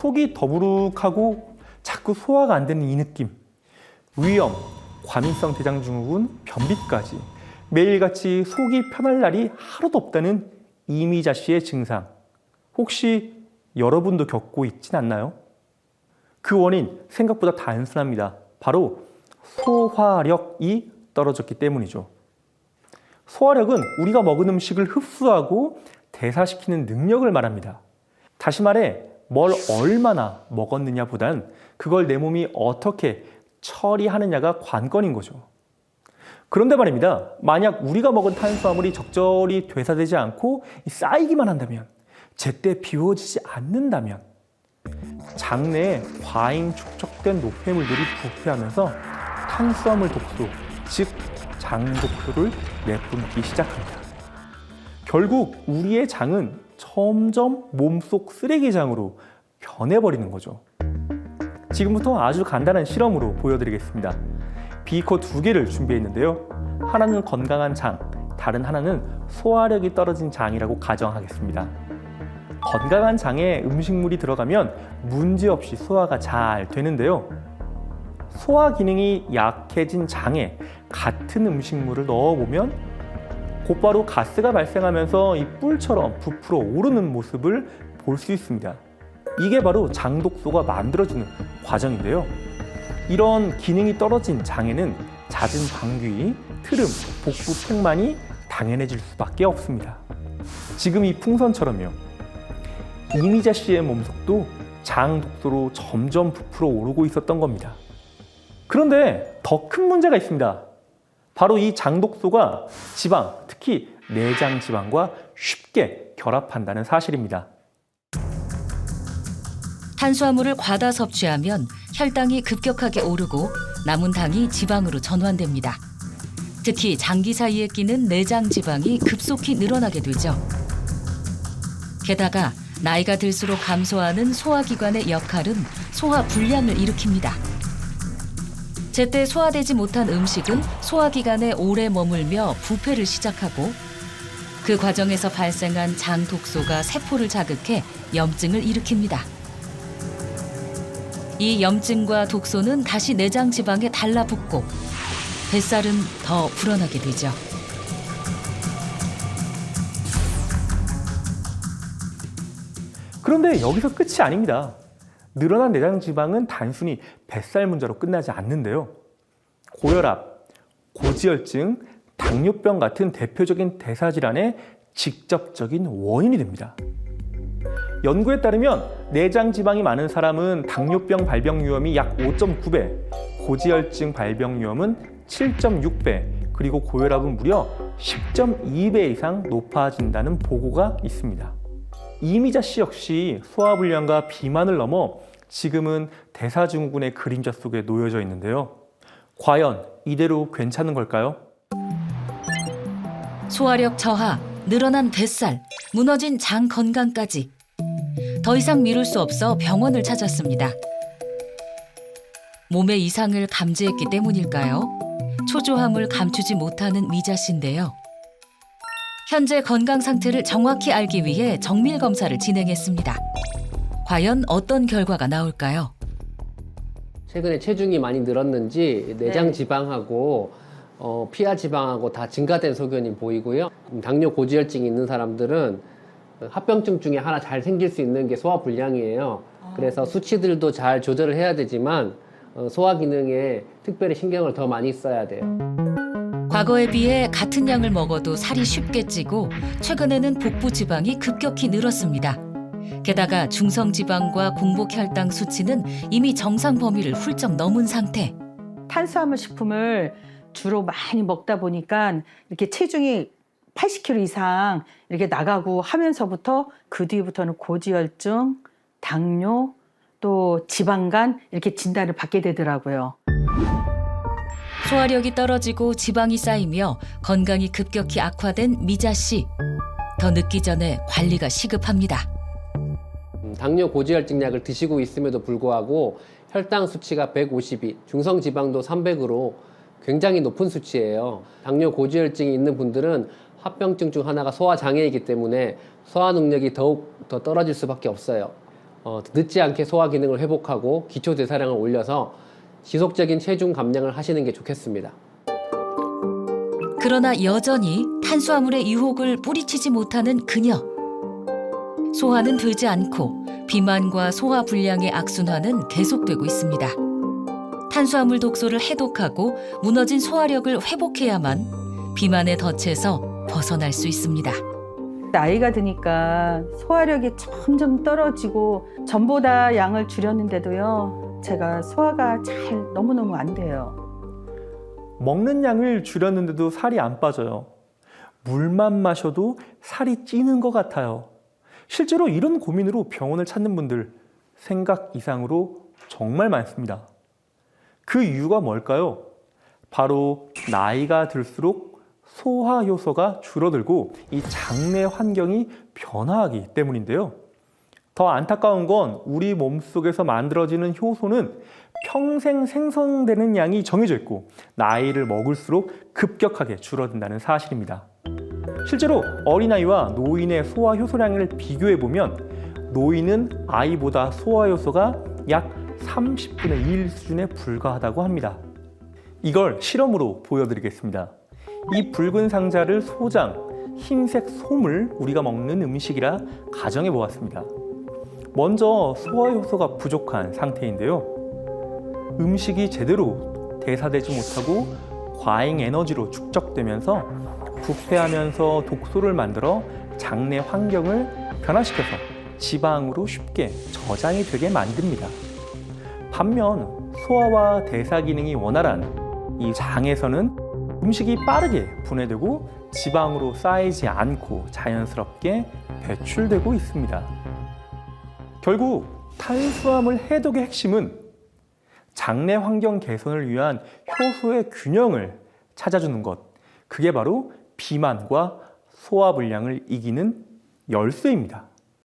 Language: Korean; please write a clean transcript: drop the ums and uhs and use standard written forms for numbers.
속이 더부룩하고 자꾸 소화가 안 되는 이 느낌. 위염, 과민성 대장증후군, 변비까지 매일같이 속이 편할 날이 하루도 없다는 이미자 씨의 증상. 혹시 여러분도 겪고 있진 않나요? 그 원인 생각보다 단순합니다. 바로 소화력이 떨어졌기 때문이죠. 소화력은 우리가 먹은 음식을 흡수하고 대사시키는 능력을 말합니다. 다시 말해 뭘 얼마나 먹었느냐보단 그걸 내 몸이 어떻게 처리하느냐가 관건인 거죠. 그런데 말입니다. 만약 우리가 먹은 탄수화물이 적절히 되사되지 않고 쌓이기만 한다면, 제때 비워지지 않는다면 장내에 과잉 축적된 노폐물들이 부패하면서 탄수화물 독소, 즉 장독소를 내뿜기 시작합니다. 결국 우리의 장은 점점 몸속 쓰레기장으로 변해버리는 거죠. 지금부터 아주 간단한 실험으로 보여드리겠습니다. 비커 2개를 준비했는데요. 하나는 건강한 장, 다른 하나는 소화력이 떨어진 장이라고 가정하겠습니다. 건강한 장에 음식물이 들어가면 문제없이 소화가 잘 되는데요. 소화 기능이 약해진 장에 같은 음식물을 넣어보면 곧바로 가스가 발생하면서 이 뿔처럼 부풀어 오르는 모습을 볼 수 있습니다. 이게 바로 장독소가 만들어지는 과정인데요. 이런 기능이 떨어진 장에는 잦은 방귀, 트름, 복부 팽만이 당연해질 수밖에 없습니다. 지금 이 풍선처럼요. 이미자 씨의 몸속도 장독소로 점점 부풀어 오르고 있었던 겁니다. 그런데 더 큰 문제가 있습니다. 바로 이 장독소가 지방, 특히 내장 지방과 쉽게 결합한다는 사실입니다. 탄수화물을 과다 섭취하면 혈당이 급격하게 오르고 남은 당이 지방으로 전환됩니다. 특히 장기 사이에 끼는 내장 지방이 급속히 늘어나게 되죠. 게다가 나이가 들수록 감소하는 소화기관의 역할은 소화 불량을 일으킵니다. 제때 소화되지 못한 음식은 소화기관에 오래 머물며 부패를 시작하고 그 과정에서 발생한 장독소가 세포를 자극해 염증을 일으킵니다. 이 염증과 독소는 다시 내장 지방에 달라붙고 뱃살은 더 불어나게 되죠. 그런데 여기서 끝이 아닙니다. 늘어난 내장 지방은 단순히 뱃살 문제로 끝나지 않는데요. 고혈압, 고지혈증, 당뇨병 같은 대표적인 대사질환의 직접적인 원인이 됩니다. 연구에 따르면 내장 지방이 많은 사람은 당뇨병 발병 위험이 약 5.9배, 고지혈증 발병 위험은 7.6배, 그리고 고혈압은 무려 10.2배 이상 높아진다는 보고가 있습니다. 이미자 씨 역시 소화불량과 비만을 넘어 지금은 대사증후군의 그림자 속에 놓여져 있는데요. 과연 이대로 괜찮은 걸까요? 소화력 저하, 늘어난 뱃살, 무너진 장 건강까지 더 이상 미룰 수 없어 병원을 찾았습니다. 몸의 이상을 감지했기 때문일까요? 초조함을 감추지 못하는 미자 씨인데요. 현재 건강 상태를 정확히 알기 위해 정밀 검사를 진행했습니다. 과연 어떤 결과가 나올까요? 최근에 체중이 많이 늘었는지 내장 지방하고 피하 지방하고 다 증가된 소견이 보이고요. 당뇨 고지혈증이 있는 사람들은 합병증 중에 하나 잘 생길 수 있는 게 소화불량이에요. 그래서 수치들도 잘 조절을 해야 되지만 소화 기능에 특별히 신경을 더 많이 써야 돼요. 과거에 비해 같은 양을 먹어도 살이 쉽게 찌고 최근에는 복부 지방이 급격히 늘었습니다. 게다가 중성지방과 공복혈당 수치는 이미 정상 범위를 훌쩍 넘은 상태. 탄수화물 식품을 주로 많이 먹다 보니까 이렇게 체중이 80kg 이상 이렇게 나가고 하면서부터 그 뒤부터는 고지혈증, 당뇨, 또 지방간 이렇게 진단을 받게 되더라고요. 소화력이 떨어지고 지방이 쌓이며 건강이 급격히 악화된 미자 씨. 더 늦기 전에 관리가 시급합니다. 당뇨 고지혈증 약을 드시고 있음에도 불구하고 혈당 수치가 152, 중성지방도 300으로 굉장히 높은 수치예요. 당뇨 고지혈증이 있는 분들은 합병증 중 하나가 소화장애이기 때문에 소화 능력이 더욱 더 떨어질 수밖에 없어요. 늦지 않게 소화 기능을 회복하고 기초 대사량을 올려서 지속적인 체중 감량을 하시는 게 좋겠습니다. 그러나 여전히 탄수화물의 유혹을 뿌리치지 못하는 그녀. 소화는 되지 않고 비만과 소화 불량의 악순환은 계속되고 있습니다. 탄수화물 독소를 해독하고 무너진 소화력을 회복해야만 비만의 덫에서 벗어날 수 있습니다. 나이가 드니까 소화력이 점점 떨어지고 전보다 양을 줄였는데도요. 제가 소화가 잘 너무너무 안 돼요. 먹는 양을 줄였는데도 살이 안 빠져요. 물만 마셔도 살이 찌는 것 같아요. 실제로 이런 고민으로 병원을 찾는 분들 생각 이상으로 정말 많습니다. 그 이유가 뭘까요? 바로 나이가 들수록 소화 효소가 줄어들고 이 장내 환경이 변화하기 때문인데요. 더 안타까운 건 우리 몸속에서 만들어지는 효소는 평생 생성되는 양이 정해져 있고 나이를 먹을수록 급격하게 줄어든다는 사실입니다. 실제로 어린아이와 노인의 소화 효소량을 비교해 보면 노인은 아이보다 소화 효소가 약 30분의 1 수준에 불과하다고 합니다. 이걸 실험으로 보여드리겠습니다. 이 붉은 상자를 소장, 흰색 솜을 우리가 먹는 음식이라 가정해 보았습니다. 먼저 소화 효소가 부족한 상태인데요. 음식이 제대로 대사되지 못하고 과잉 에너지로 축적되면서 부패하면서 독소를 만들어 장내 환경을 변화시켜서 지방으로 쉽게 저장이 되게 만듭니다. 반면 소화와 대사 기능이 원활한 이 장에서는 음식이 빠르게 분해되고 지방으로 쌓이지 않고 자연스럽게 배출되고 있습니다. 결국 탄수화물 해독의 핵심은 장내 환경 개선을 위한 효소의 균형을 찾아주는 것. 그게 바로 비만과 소화불량을 이기는 열쇠입니다.